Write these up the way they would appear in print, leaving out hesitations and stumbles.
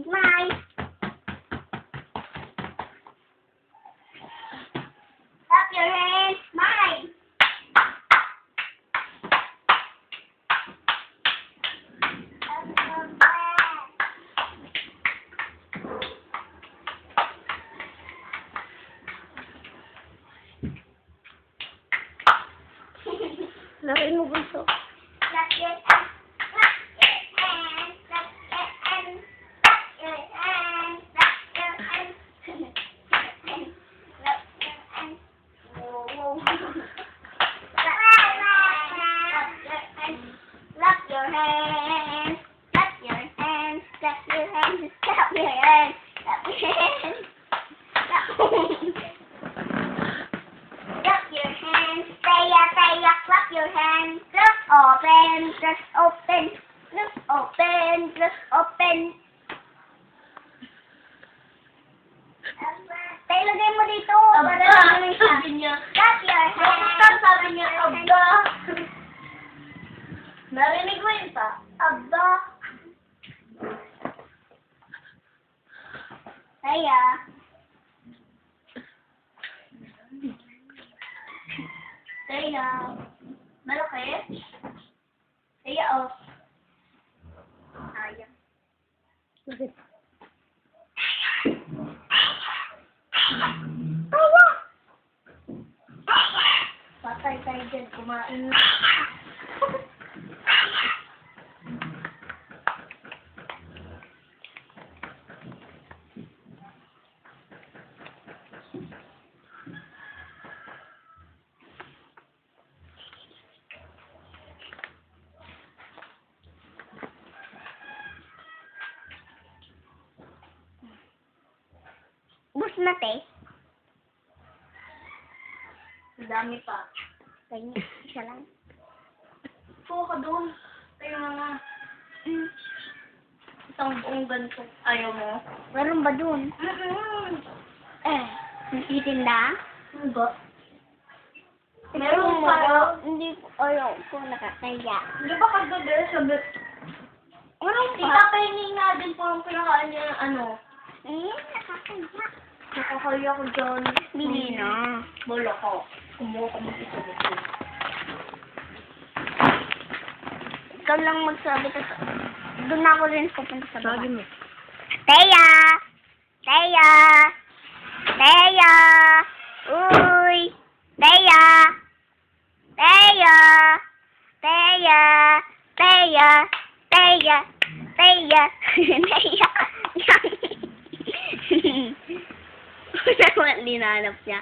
Smile. Clap your hands. Smile. Laruin mo bunso. Clap your hands. Clap your hands. Clap your hands. Clap your hands. Clap your hands. Clap your hands. Whoa. Clap your hands. Clap your hands. Clap your hands. Clap your hands. Clap your hands. Clap your hands. Taya, clap your hands. Look open, just open. Look open, just open. Tay, lagay mo dito. Para Sabi niya. Clap your hands. Sabi niya, aba. Narinig mo yun pa? Aba. Taya. Taya. Malaki? Taya, oh. Taya. Bakit? Patay tayo dyan, kumain. Bus na, te. Ang dami pa. Kanya, isa lang. Puka ka doon. Tayo nga. Isang buong ganito. Ayaw mo? Meron ba dun? Nagtitinda? Ano ba? Meron Meron pa. Hindi ko, ayaw ko nakakaya. Di ba kagabi sabi? Meron pa? Ipapahingin nga din po ang pinakaan niya ng ano. Nakakaya. Nakakaya ko dyan. Bili na. Bola ko. Kumuha ka mag-isa dito. Ikaw lang magsabi ka. Doon na ako rin pupunta sa baba. mo. Teya! Teya! Teya! Uy! Teya! Teya! Teya! Teya! Teya! Teya! Teya! Linanap niya.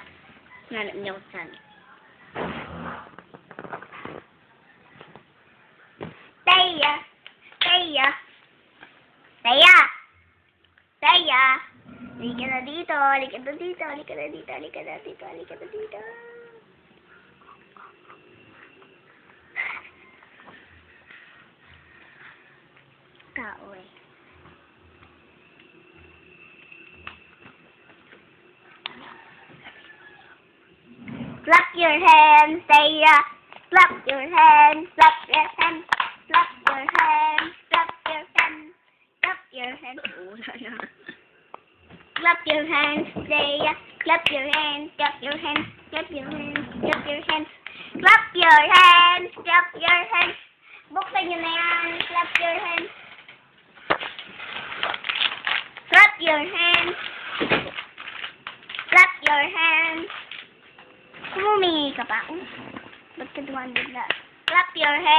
Nanap niya kung saan. Teya! Teya! Teya! Teya! Halika na dito, halika na dito, halika na dito, halika na dito, halika na dito. Tao eh. Clap your hands, Teya! Clap your hands, clap your hands, clap your hands, clap your hands, clap your hands. Clap your hands, Teya! Clap your hands, clap your hands, clap your hands, clap your hands, clap your hands, clap your hands. Buksan nyo na yan, clap your hands. Clap your hands. Clap your hands. Kumumingi ka pa. Ba't ka dumaan bigla? Clap your hands.